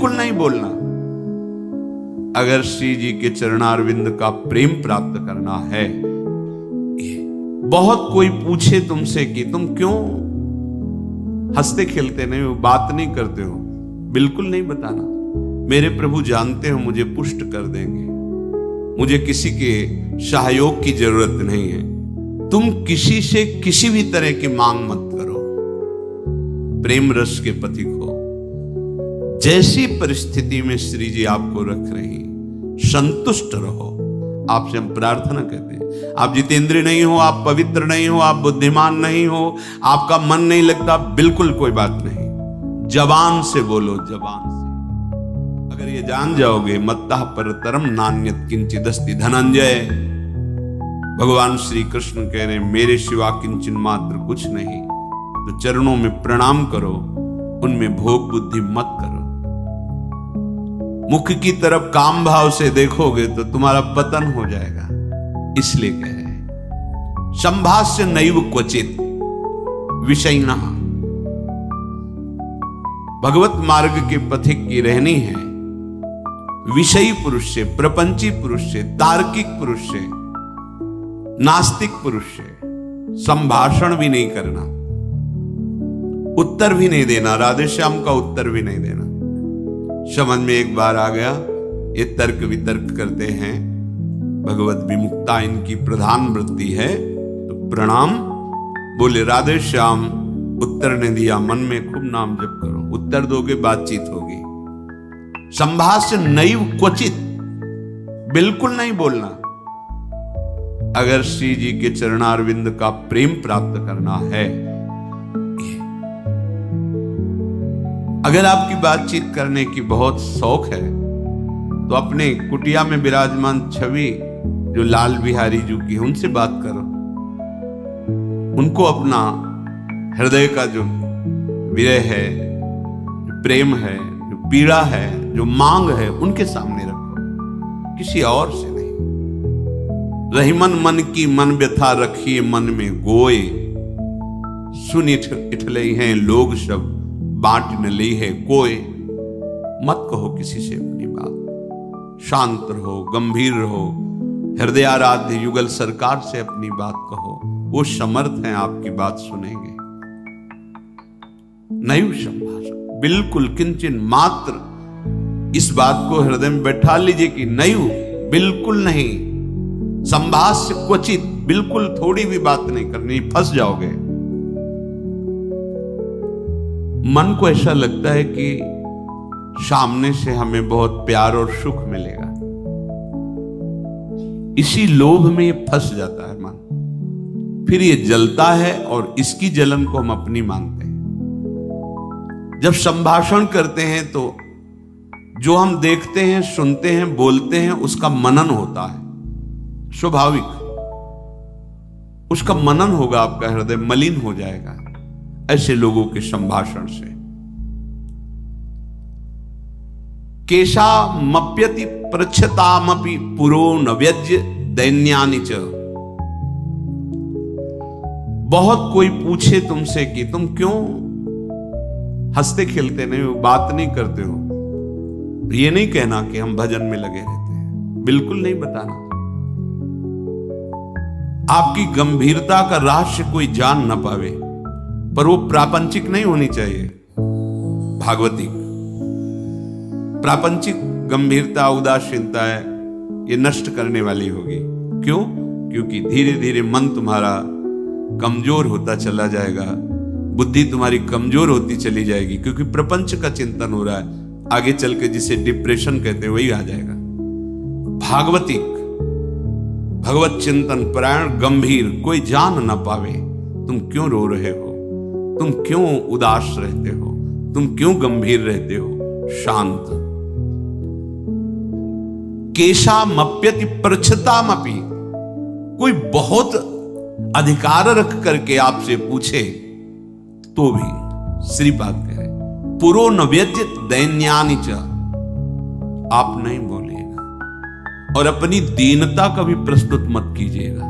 बिल्कुल नहीं बोलना। अगर श्री जी के चरणारविंद का प्रेम प्राप्त करना है, बहुत कोई पूछे तुमसे कि तुम क्यों हंसते खेलते नहीं हो, बात नहीं करते हो, बिल्कुल नहीं बताना। मेरे प्रभु जानते हो मुझे पुष्ट कर देंगे, मुझे किसी के सहयोग की जरूरत नहीं है। तुम किसी से किसी भी तरह की मांग मत करो, प्रेम रस के पथिक हो। जैसी परिस्थिति में श्री जी आपको रख रही, संतुष्ट रहो। आपसे हम प्रार्थना करते हैं, आप जितेंद्रिय नहीं हो, आप पवित्र नहीं हो, आप बुद्धिमान नहीं हो, आपका मन नहीं लगता, बिल्कुल कोई बात नहीं। जबान से बोलो, जबान से। अगर ये जान जाओगे, मत्तः परतरम नान्यत् किंचिदस्ति धनंजय, भगवान श्री कृष्ण कह रहे मेरे सिवा किंचन मात्र कुछ नहीं, तो चरणों में प्रणाम करो, उनमें भोग बुद्धि मत करो। मुख की तरफ काम भाव से देखोगे तो तुम्हारा पतन हो जाएगा। इसलिए कह रहे हैं संभाष्य नैव क्वचित विषयिणः। भगवत मार्ग के पथिक की रहनी है विषयी पुरुष से, प्रपंची पुरुष से, तार्किक पुरुष से, नास्तिक पुरुष से संभाषण भी नहीं करना, उत्तर भी नहीं देना, राधे श्याम का उत्तर भी नहीं देना। समझ में एक बार आ गया, ये तर्क वितर्क करते हैं, भगवत विमुक्ता इनकी प्रधान वृत्ति है, तो प्रणाम बोले राधे श्याम, उत्तर ने दिया, मन में खूब नाम जप करो, उत्तर दोगे बातचीत होगी। संभाष्य नैव क्वचित, बिल्कुल नहीं बोलना। अगर श्री जी के चरणारविंद का प्रेम प्राप्त करना है, अगर आपकी बातचीत करने की बहुत शौक है, तो अपने कुटिया में विराजमान छवि जो लाल बिहारी जी की, उनसे बात करो। उनको अपना हृदय का जो विरह है, जो प्रेम है, जो पीड़ा है, जो मांग है, उनके सामने रखो, किसी और से नहीं। रहीमन मन की मन व्यथा रखिए मन में गोए, सुन इठलई हैं लोग सब बांट न ली है कोई। मत कहो किसी से अपनी बात, शांत रहो, गंभीर रहो, हृदय आराध्य युगल सरकार से अपनी बात कहो, वो समर्थ हैं आपकी बात सुनेंगे। नैव संभाषण, बिल्कुल किंचन मात्र, इस बात को हृदय में बैठा लीजिए कि नैव, बिल्कुल नहीं। संभाष्य क्वचित, बिल्कुल थोड़ी भी बात नहीं करनी, फंस जाओगे। मन को ऐसा लगता है कि सामने से हमें बहुत प्यार और सुख मिलेगा, इसी लोभ में ये फंस जाता है मन, फिर ये जलता है और इसकी जलन को हम अपनी मानते हैं। जब संभाषण करते हैं तो जो हम देखते हैं, सुनते हैं, बोलते हैं, उसका मनन होता है, स्वाभाविक उसका मनन होगा, आपका हृदय मलिन हो जाएगा ऐसे लोगों के संभाषण से। केशा मप्यति प्रच्छतामपि पुरो न व्यज्य दैन्यानि च। बहुत कोई पूछे तुमसे कि तुम क्यों हंसते खेलते नहीं हो, बात नहीं करते हो, ये नहीं कहना कि हम भजन में लगे रहते हैं, बिल्कुल नहीं बताना। आपकी गंभीरता का रहस्य कोई जान न पावे, पर वो प्रापंचिक नहीं होनी चाहिए, भागवतिक। प्रापंचिक गंभीरता, उदासीनता है, ये नष्ट करने वाली होगी। क्यों? क्योंकि धीरे धीरे मन तुम्हारा कमजोर होता चला जाएगा, बुद्धि तुम्हारी कमजोर होती चली जाएगी, क्योंकि प्रपंच का चिंतन हो रहा है। आगे चल के जिसे डिप्रेशन कहते हैं वही आ जाएगा। भागवतिक, भगवत चिंतन परायण, गंभीर, कोई जान न पावे तुम क्यों रो रहे हो, तुम क्यों उदास रहते हो, तुम क्यों गंभीर रहते हो, शांत। केशामप्यति प्रच्छतामपि, कोई बहुत अधिकार रख करके आपसे पूछे तो भी श्रीपाद कह रहे पुरो न व्यज्य दैन्यानि च, आप नहीं बोलिएगा और अपनी दीनता कभी प्रस्तुत मत कीजिएगा।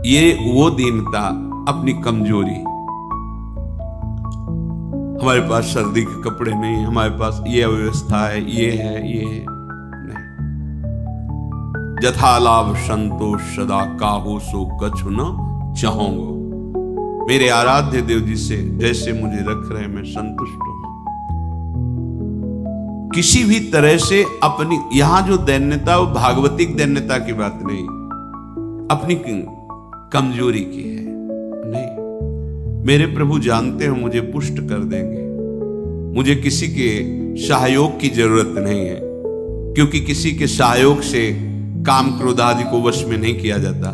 ये वो दीनता, अपनी कमजोरी। हमारे पास सर्दी के कपड़े नहीं, हमारे पास ये व्यवस्था है, ये है, ये है, नहीं। जथा लाभ संतोष सदा काहू सो कछु न चाहूंगा। मेरे आराध्य देव जी से जैसे मुझे रख रहे मैं संतुष्ट हूं। किसी भी तरह से अपनी, यहां जो दैन्यता वो भागवतिक दैन्यता की बात नहीं, अपनी कमजोरी की है। नहीं, मेरे प्रभु जानते हो मुझे पुष्ट कर देंगे। मुझे किसी के सहयोग की जरूरत नहीं है, क्योंकि किसी के सहयोग से काम क्रोध आदि को वश में नहीं किया जाता।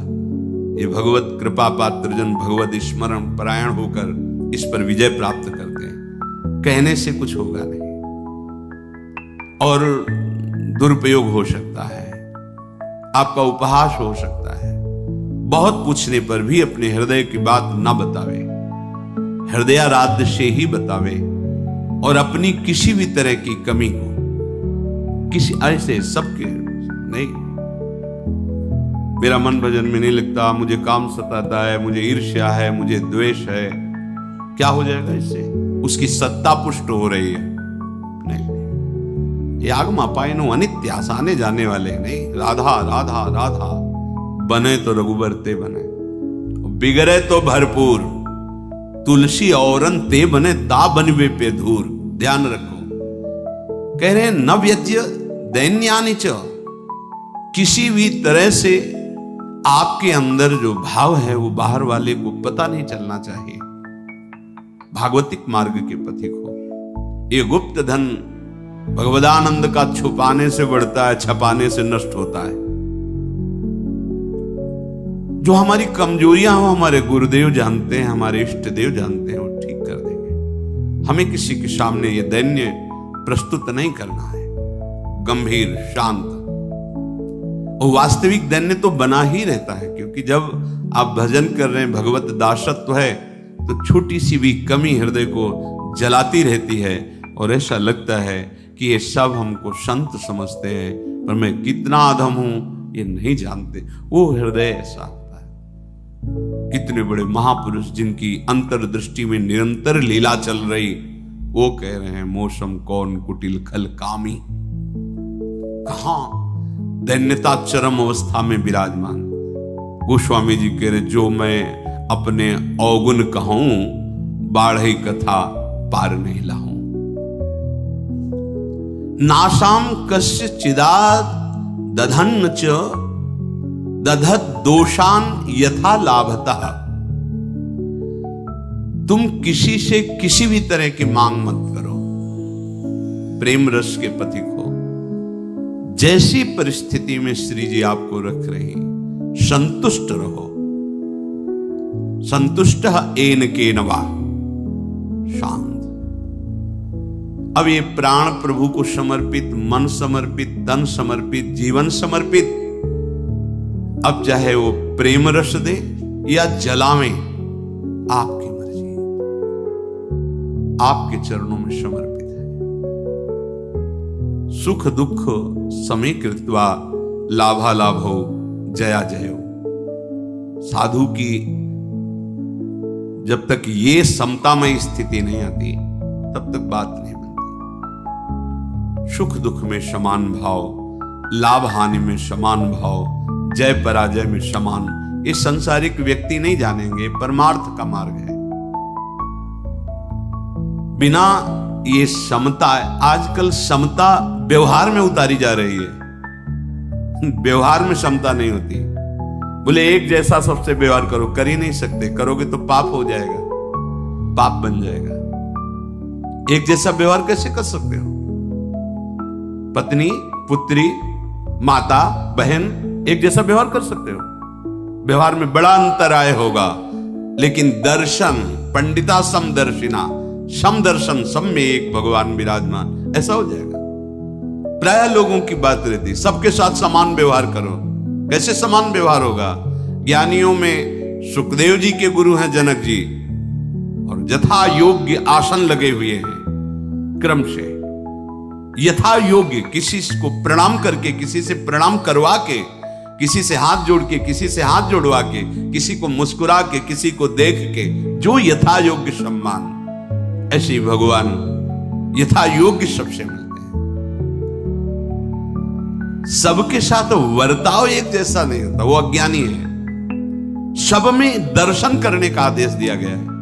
ये भगवत कृपा पात्र जन भगवत स्मरण परायण होकर इस पर विजय प्राप्त करते हैं। कहने से कुछ होगा नहीं और दुरुपयोग हो सकता है, आपका उपहास हो सकता है। बहुत पूछने पर भी अपने हृदय की बात ना बतावे, हृदयाराध्य से ही बतावे, और अपनी किसी भी तरह की कमी को किसी ऐसे सबके नहीं, मेरा मन भजन में नहीं लगता, मुझे काम सताता है, मुझे ईर्ष्या है, मुझे द्वेष है, क्या हो जाएगा इससे? उसकी सत्ता पुष्ट हो रही है। नहीं, ये आगमा पायनो अनित्य, आसाने जाने वाले नहीं। राधा राधा राधा बने तो रघुबर ते बने, बिगड़े तो भरपूर, तुलसी औरन ते बने ता बनवे पे धूर। ध्यान रखो, कह रहे हैं न व्यज्य दैन्यानि च, किसी भी तरह से आपके अंदर जो भाव है वो बाहर वाले को पता नहीं चलना चाहिए। भागवतिक मार्ग के पथिक हो। ये गुप्त धन भगवदानंद का छुपाने से बढ़ता है, छपाने से नष्ट होता है। जो हमारी कमजोरियां हो हमारे गुरुदेव जानते हैं, हमारे इष्ट देव जानते हैं, वो ठीक कर देंगे। हमें किसी के सामने ये दैन्य प्रस्तुत नहीं करना है, गंभीर शांत। और वास्तविक दैन्य तो बना ही रहता है, क्योंकि जब आप भजन कर रहे हैं, भगवत दासत्व है, तो छोटी सी भी कमी हृदय को जलाती रहती है और ऐसा लगता है कि ये सब हमको संत समझते हैं, पर मैं कितना अधम हूं ये नहीं जानते। वो हृदय ऐसा होता है। कितने बड़े महापुरुष जिनकी अंतर्दृष्टि में निरंतर लीला चल रही, वो कह रहे हैं मौसम कौन कुटिल खल कामी। कहां दैन्यता चरम अवस्था में विराजमान। गोस्वामी जी कह रहे जो मैं अपने अवगुण कहूं, बाढ़ई कथा पार नहीं लाऊं। नासाम कस्य चिदाद दधन्न च दधत दोषान यथा लाभतः। तुम किसी से किसी भी तरह की मांग मत करो, प्रेम रस के पथिक हो। जैसी परिस्थिति में श्री जी आपको रख रही, संतुष्ट रहो। संतुष्ट एन केनवा, शांत। अब ये प्राण प्रभु को समर्पित, मन समर्पित, तन समर्पित, जीवन समर्पित। अब चाहे वो प्रेम रस दे या जलावे, आपकी मर्जी, आपके चरणों में समर्पित है। सुख दुख समीकृत्वा लाभा लाभो जया जयो। साधु की जब तक ये समतामय स्थिति नहीं आती, तब तक बात नहीं बनती। सुख दुख में समान भाव, लाभ हानि में समान भाव, जय पराजय में समान, ये संसारिक व्यक्ति नहीं जानेंगे। परमार्थ का मार्ग है। बिना ये समता, आजकल समता व्यवहार में उतारी जा रही है। व्यवहार में समता नहीं होती। बोले एक जैसा सबसे व्यवहार करो, कर ही नहीं सकते। करोगे तो पाप हो जाएगा, पाप बन जाएगा। एक जैसा व्यवहार कैसे कर सकते हो? पत्नी, पुत्री, माता, बहन एक जैसा व्यवहार कर सकते हो? व्यवहार में बड़ा अंतराय होगा, लेकिन दर्शन पंडिता समदर्शिना, समदर्शन सब में एक भगवान विराजमान, ऐसा हो जाएगा। प्राय लोगों की बात रहती, सबके साथ समान व्यवहार करो। कैसे समान व्यवहार होगा? ज्ञानियों में सुखदेव जी के गुरु हैं जनक जी, और यथा योग्य आसन लगे हुए हैं क्रम से। यथा योग्य, किसी को प्रणाम करके, किसी से प्रणाम करवा के, किसी से हाथ जोड़ के, किसी से हाथ जोड़वा के, किसी को मुस्कुरा के, किसी को देख के, जो यथा योग्य सम्मान, ऐसे ही भगवान यथा योग्य सबसे मिलते हैं। सबके साथ वर्ताव एक जैसा नहीं होता, वो अज्ञानी है। सब में दर्शन करने का आदेश दिया गया है।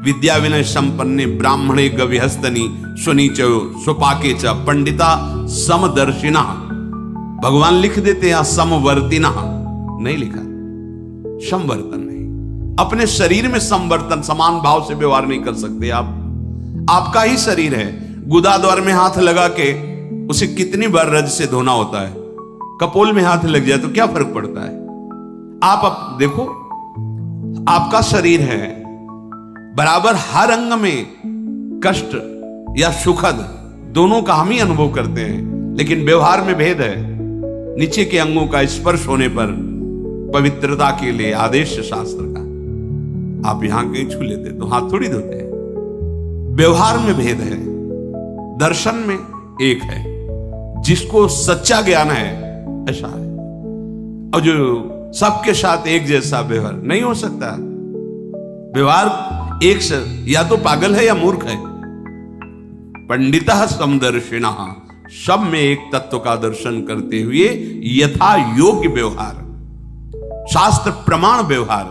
विद्या विनय संपन्ने ब्राह्मणे गविहस्तनी स्वनीच स्वपाके च पंडिता समदर्शिना। भगवान लिख देते हैं समवर्तिना, नहीं लिखा, समवर्तन नहीं। अपने शरीर में समवर्तन, समान भाव से व्यवहार नहीं कर सकते आप। आपका ही शरीर है, गुदा द्वार में हाथ लगा के उसे कितनी बार रज से धोना होता है। कपोल में हाथ लग जाए तो क्या फर्क पड़ता है। आप देखो, आपका शरीर है, बराबर हर अंग में कष्ट या सुखद दोनों का हम ही अनुभव करते हैं, लेकिन व्यवहार में भेद है। नीचे के अंगों का स्पर्श होने पर पवित्रता के लिए आदेश शास्त्र का, आप यहां कहीं छू लेते तो हाथ थोड़ी धोते हैं। व्यवहार में भेद है, दर्शन में एक है। जिसको सच्चा ज्ञान है ऐसा है, और जो सबके साथ एक जैसा व्यवहार नहीं हो सकता। व्यवहार एक से या तो पागल है या मूर्ख है। पंडितः समदर्शिनः, सब में एक तत्व का दर्शन करते हुए यथा योग्य व्यवहार, शास्त्र प्रमाण व्यवहार।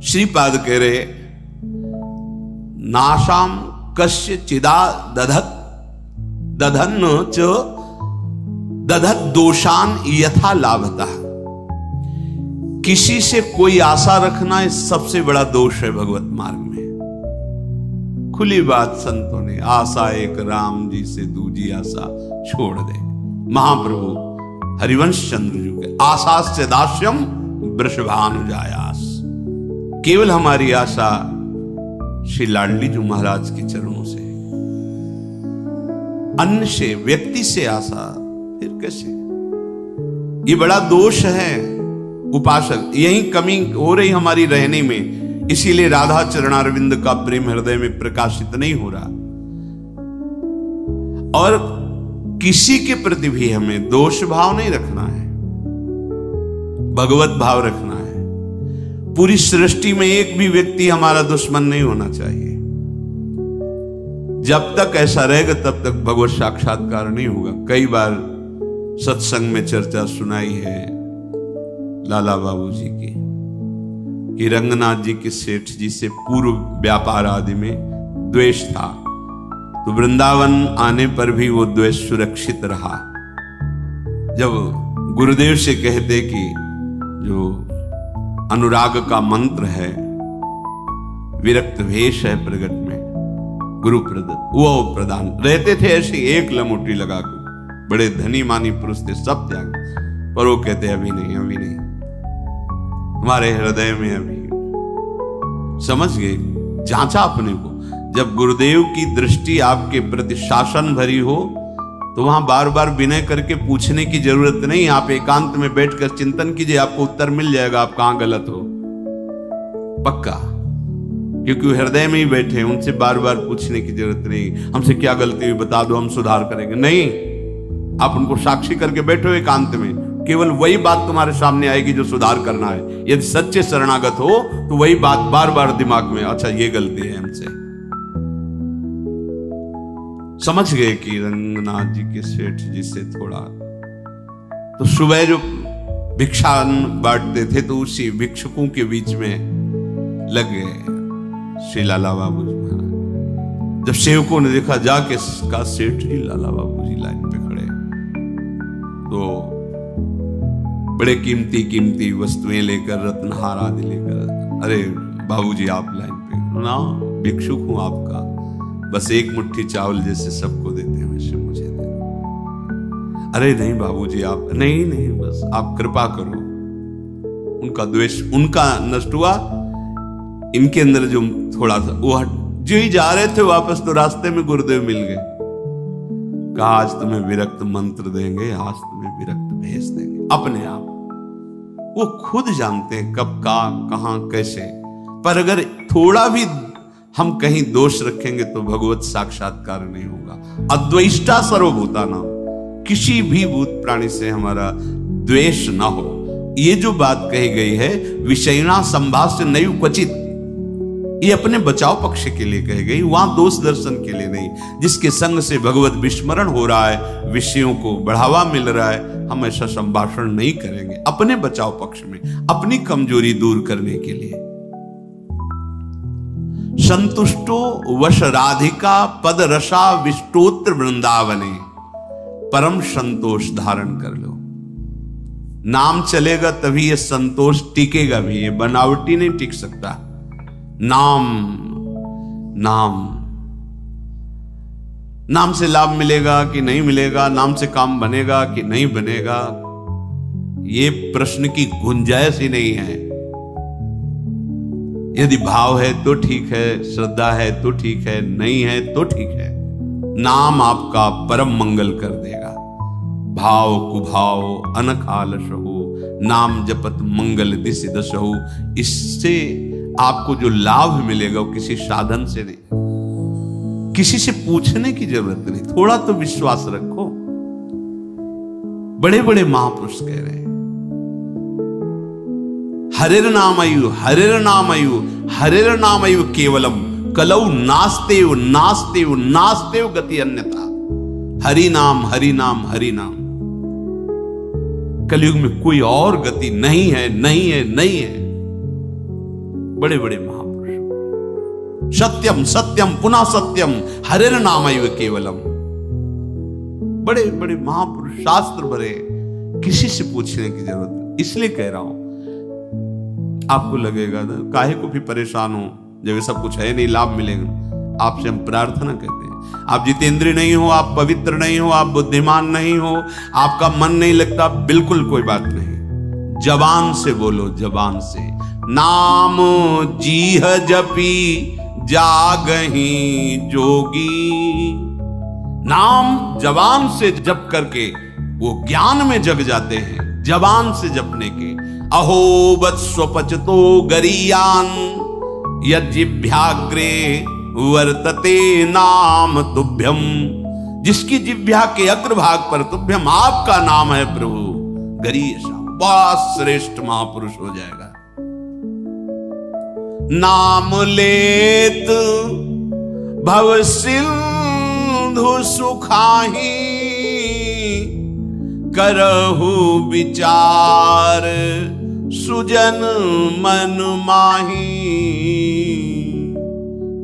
श्रीपाद कह रहे नाशाम कस्य चिदा दधत दधन्न च दधत दोषान यथा लाभता। किसी से कोई आशा रखना सबसे बड़ा दोष है भगवत मार्ग में। खुली बात संतों ने, आशा एक राम जी से दूजी आशा छोड़ दे। महाप्रभु हरिवंश चंद्र जी के आशास्य दास्यम वृषभानुजायास। केवल हमारी आशा श्री लाडली जी महाराज के चरणों से, अन्य से, व्यक्ति से आशा फिर कैसे। ये बड़ा दोष है उपासक, यही कमी हो रही हमारी रहने में। इसीलिए राधा चरणारविंद का प्रेम हृदय में प्रकाशित नहीं हो रहा। और किसी के प्रति भी हमें दोष भाव नहीं रखना है, भगवत भाव रखना है। पूरी सृष्टि में एक भी व्यक्ति हमारा दुश्मन नहीं होना चाहिए। जब तक ऐसा रहेगा तब तक भगवत साक्षात्कार नहीं होगा। कई बार सत्संग में चर्चा सुनाई है लाला बाबू जी की, कि रंगनाथ जी के सेठ जी से पूर्व व्यापार आदि में द्वेष था, तो वृंदावन आने पर भी वो द्वेष सुरक्षित रहा। जब गुरुदेव से कहते कि जो अनुराग का मंत्र है, विरक्त भेष है प्रगट में गुरु प्रदत्त, वो प्रदान रहते थे ऐसे एक लमुटी लगा के। बड़े धनी मानी पुरुष थे, सब त्याग, पर वो कहते अभी नहीं, अभी नहीं, हमारे हृदय में अभी। समझ गए, जांचा अपने को। जब गुरुदेव की दृष्टि आपके प्रति शासन भरी हो तो वहां बार बार विनय करके पूछने की जरूरत नहीं। आप एकांत में बैठकर चिंतन कीजिए, आपको उत्तर मिल जाएगा आप कहां गलत हो, पक्का। क्योंकि वो हृदय में ही बैठे हैं, उनसे बार बार पूछने की जरूरत नहीं, हमसे क्या गलती हुई बता दो, हम सुधार करेंगे। नहीं, आप उनको साक्षी करके बैठो एकांत में, केवल वही बात तुम्हारे सामने आएगी जो सुधार करना है। यदि सच्चे शरणागत हो तो वही बात बार बार दिमाग में, अच्छा ये गलती है हमसे। समझ गए कि रंगनाथ जी के सेठ जी से थोड़ा, तो सुबह जो भिक्षा बांटते थे तो उसी भिक्षुकों के बीच में लग गए श्री लाला बाबू जी महाराज। जब सेवकों ने देखा, जाके का सेठ जी लाला बाबू जी लाइन पे खड़े, तो बड़े कीमती कीमती वस्तुएं लेकर, रत्नहार आदि लेकर, अरे बाबूजी आप लाइन पे ना, भिक्षुक हूं आपका, बस एक मुट्ठी चावल जैसे सबको देते हैं वैसे मुझे दे। अरे नहीं बाबूजी आप, नहीं नहीं, बस आप कृपा करो। उनका द्वेष उनका नष्ट हुआ, इनके अंदर जो थोड़ा सा वो जो ही जा रहे थे वापस, तो रास्ते में गुरुदेव मिल गए। कहा आज तुम्हें विरक्त मंत्र देंगे, आज तुम्हें विरक्त भेज देंगे। अपने आप वो खुद जानते हैं कब का कहां कैसे, पर अगर थोड़ा भी हम कहीं दोष रखेंगे तो भगवत साक्षात्कार नहीं होगा। अद्वेष्टा सर्वभूतानां, किसी भी भूत प्राणी से हमारा द्वेष ना हो। ये जो बात कही गई है, विषयिणा संभाष्य नैव क्वचित, ये अपने बचाव पक्ष के लिए कही गई, वहां दोष दर्शन के लिए नहीं। जिसके संग से भगवत विस्मरण हो रहा है, विषयों को बढ़ावा मिल रहा है, हम ऐसा संभाषण नहीं करेंगे। अपने बचाव पक्ष में, अपनी कमजोरी दूर करने के लिए। संतुष्टो वश राधिका पद रसा विष्टोत्र वृंदावने, परम संतोष धारण कर लो। नाम चलेगा तभी ये संतोष टिकेगा भी, ये बनावटी नहीं टिक सकता। नाम नाम नाम से लाभ मिलेगा कि नहीं मिलेगा, नाम से काम बनेगा कि नहीं बनेगा, ये प्रश्न की गुंजाइश ही नहीं है। यदि भाव है तो ठीक है, श्रद्धा है तो ठीक है, नहीं है तो ठीक है। नाम आपका परम मंगल कर देगा। भाव कुभाव अनखाल सहु, नाम जपत मंगल दिस दसहु। इससे आपको जो लाभ मिलेगा वो किसी साधन से नहीं, किसी से पूछने की जरूरत नहीं। थोड़ा तो विश्वास रखो। बड़े बड़े महापुरुष कह रहे हैं, हरेर नाम आयु, हरेर नाम आयु, हरेर नाम आयु केवलम, कलौ नास्तेव नास्तेव नास्तेव गति अन्यथा। हरि नाम हरि नाम हरि नाम। कलयुग में कोई और गति नहीं है, नहीं है, नहीं है। बड़े बड़े महापुरुष, सत्यम सत्यम पुनः सत्यम हरेर नामैव केवलम। बड़े बड़े महापुरुष, शास्त्र भरे, किसी से पूछने की जरूरत नहीं। इसलिए कह रहा हूं, आपको लगेगा ना काहे को भी परेशान हो जब सब कुछ है नहीं, लाभ मिलेगा। आपसे हम प्रार्थना करते हैं, आप जितेंद्रिय नहीं हो, आप पवित्र नहीं हो, आप बुद्धिमान नहीं हो, आपका मन नहीं लगता, बिल्कुल कोई बात नहीं। जबान से बोलो, जबान से। नाम जीह जपी जागही जोगी। नाम जबान से जप करके वो ज्ञान में जग जाते हैं, जबान से जपने के। अहो वत्स्वपचतो गरीयान यज्जिभ्याग्रे वर्तते नाम तुभ्यम। जिसकी जिह्वा के अग्रभाग पर तुभ्यम आपका नाम है प्रभु, गरीयसा, बहुत श्रेष्ठ महापुरुष हो जाएगा। नाम लेत भव सिंधु सुखाही, करहु विचार सुजन मन माही।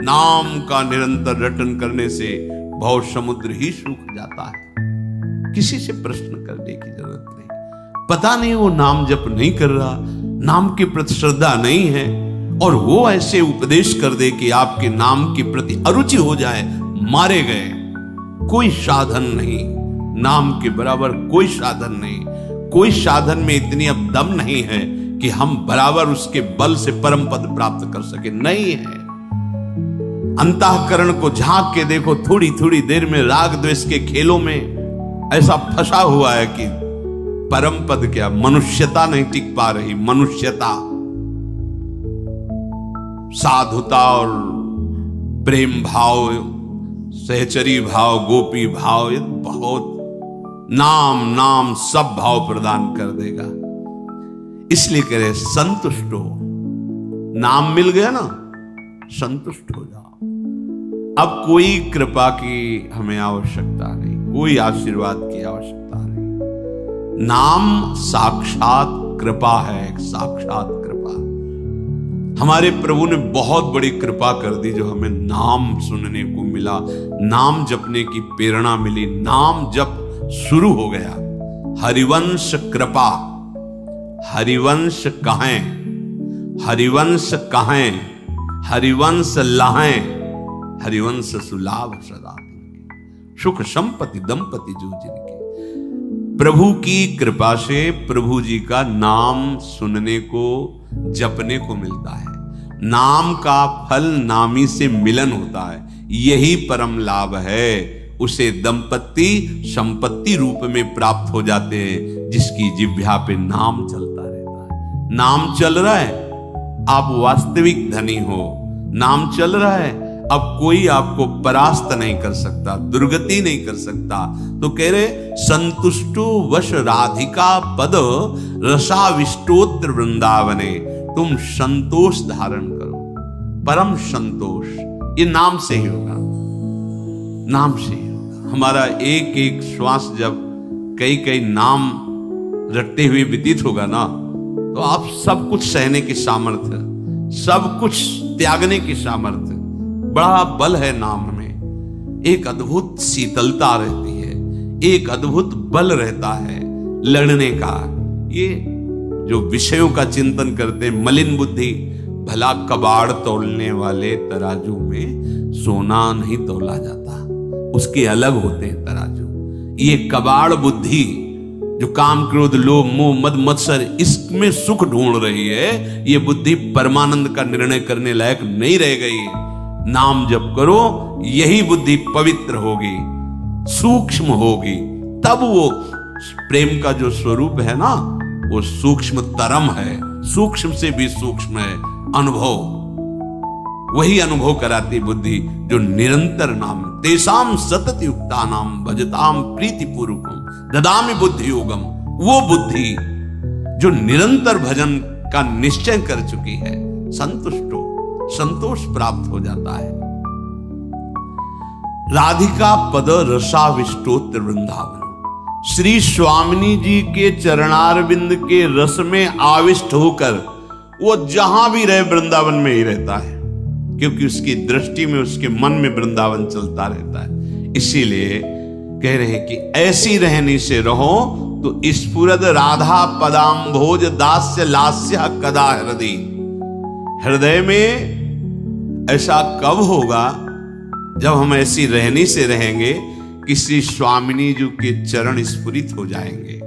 नाम का निरंतर रटन करने से भव समुद्र ही सूख जाता है। किसी से प्रश्न करने की जरूरत नहीं। पता नहीं वो नाम जप नहीं कर रहा, नाम के प्रति श्रद्धा नहीं है, और वो ऐसे उपदेश कर दे कि आपके नाम के प्रति अरुचि हो जाए, मारे गए। कोई साधन नहीं, नाम के बराबर कोई साधन नहीं। कोई साधन में इतनी अब दम नहीं है कि हम बराबर उसके बल से परम पद प्राप्त कर सके, नहीं है। अंतःकरण को झांक के देखो, थोड़ी थोड़ी देर में राग द्वेष के खेलों में ऐसा फंसा हुआ है कि परम पद क्या, मनुष्यता नहीं टिक पा रही। मनुष्यता, साधुता और प्रेम भाव, सहचरी भाव, गोपी भाव, ये बहुत नाम नाम सब भाव प्रदान कर देगा। इसलिए कह रहे संतुष्ट हो। नाम मिल गया ना, संतुष्ट हो जाओ। अब कोई कृपा की हमें आवश्यकता नहीं, कोई आशीर्वाद की आवश्यकता नहीं। नाम साक्षात कृपा है, साक्षात कृपा। हमारे प्रभु ने बहुत बड़ी कृपा कर दी जो हमें नाम सुनने को मिला, नाम जपने की प्रेरणा मिली, नाम जप शुरू हो गया। हरिवंश कृपा, हरिवंश कहें, हरिवंश कहें, हरिवंश लाहें, हरिवंश सुलाभ सदा। सुख संपत्ति दंपति जो जिनके, प्रभु की कृपा से प्रभु जी का नाम सुनने को, जपने को मिलता है। नाम का फल नामी से मिलन होता है, यही परम लाभ है। उसे दंपति संपत्ति रूप में प्राप्त हो जाते हैं जिसकी जिह्वा पे नाम चलता रहता है। नाम चल रहा है, आप वास्तविक धनी हो। नाम चल रहा है, अब कोई आपको परास्त नहीं कर सकता, दुर्गति नहीं कर सकता। तो कह रहे संतुष्टो वश राधिका पद रसाविष्टोत्र वृंदावने। तुम संतोष धारण करो। परम संतोष, ये नाम से ही होगा, नाम से ही होगा। हमारा एक एक श्वास जब कई कई नाम रटते हुए व्यतीत होगा ना, तो आप सब कुछ सहने की सामर्थ्य, सब कुछ त्यागने की सामर्थ्य, बड़ा बल है नाम में। एक अद्भुत शीतलता रहती है, एक अद्भुत बल रहता है लड़ने का। ये जो विषयों का चिंतन करते हैं, मलिन बुद्धि, भला कबाड़ तौलने वाले तराजू में सोना नहीं तौला जाता, उसके अलग होते हैं तराजू। ये कबाड़ बुद्धि जो काम क्रोध लोभ मोह मद मत्सर इसमें सुख ढूंढ रही है, ये बुद्धि परमानंद का निर्णय करने लायक नहीं रह गई। नाम जप करो, यही बुद्धि पवित्र होगी, सूक्ष्म होगी, तब वो प्रेम का जो स्वरूप है ना, वो सूक्ष्म तरम है, सूक्ष्म से भी सूक्ष्म है अनुभव। वही अनुभव कराती बुद्धि जो निरंतर नाम, तेसाम सतत युक्ता नाम भजताम प्रीति पूर्वकम ददामि बुद्धि योगम। वो बुद्धि जो निरंतर भजन का निश्चय कर चुकी है, संतोष प्राप्त हो जाता है। राधिका पद रसाविष्टोत्र वृंदावन, श्री स्वामिनी जी के चरणारविंद के रस में आविष्ट होकर वो जहां भी रहे वृंदावन में ही रहता है, क्योंकि उसकी दृष्टि में, उसके मन में वृंदावन चलता रहता है। इसीलिए कह रहे हैं कि ऐसी रहनी से रहो तो स्फुरद राधा पदाम्भोज दास्य लास्य कदा हृदय। हृदय में ऐसा कब होगा जब हम ऐसी रहनी से रहेंगे कि श्री स्वामिनी जी के चरण स्फुरित हो जाएंगे।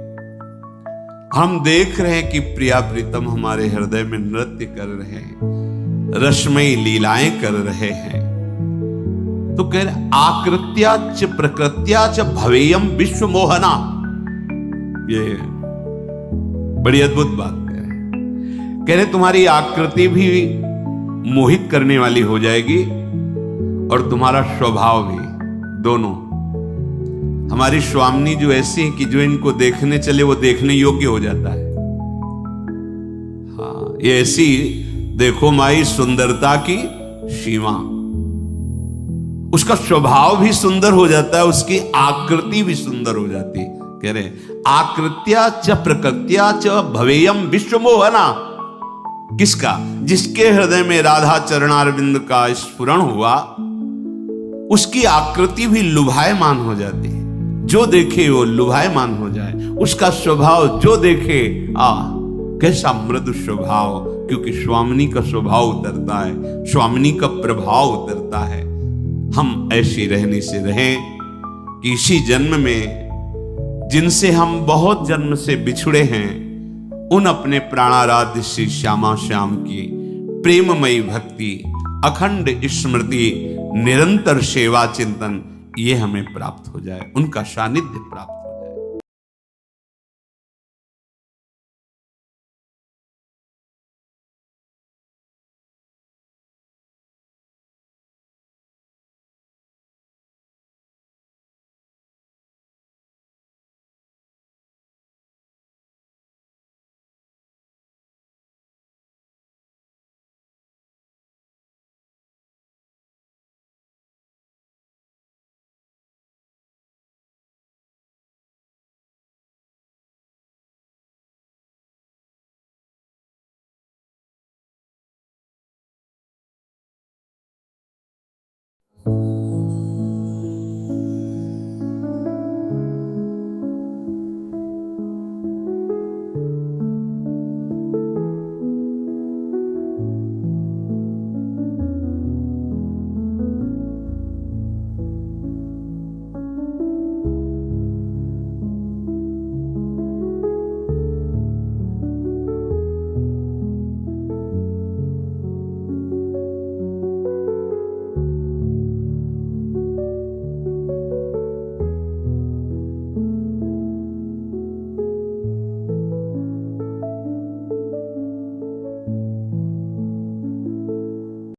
हम देख रहे हैं कि प्रिया प्रीतम हमारे हृदय में नृत्य कर रहे हैं, रसमयी लीलाएं कर रहे हैं। तो कह रहे आकृत्या च प्रकृत्या च भवेयम विश्व मोहना। ये बड़ी अद्भुत बात कह रहे तुम्हारी आकृति भी मोहित करने वाली हो जाएगी और तुम्हारा स्वभाव भी, दोनों। हमारी स्वामिनी जो ऐसी है कि जो इनको देखने चले वो देखने योग्य हो जाता है। हाँ, ये ऐसी देखो माई सुंदरता की सीमा, उसका स्वभाव भी सुंदर हो जाता है, उसकी आकृति भी सुंदर हो जाती है। कह रहे आकृत्या च प्रकृत्या च भवेयम विश्व मोहना। किसका? जिसके हृदय में राधा चरणारविंद का स्फुरण हुआ, उसकी आकृति भी लुभायमान हो जाती है। जो देखे वो लुभायमान हो जाए, उसका स्वभाव जो देखे कैसा मृदु स्वभाव, क्योंकि स्वामिनी का स्वभाव उतरता है, स्वामिनी का प्रभाव उतरता है। हम ऐसी रहने से रहें कि इसी जन्म में जिनसे हम बहुत जन्म से बिछुड़े हैं, उन अपने प्राणाराध्य श्री श्यामा श्याम की प्रेममयी भक्ति, अखंड स्मृति, निरंतर सेवा चिंतन, ये हमें प्राप्त हो जाए, उनका सानिध्य प्राप्त हो जाए।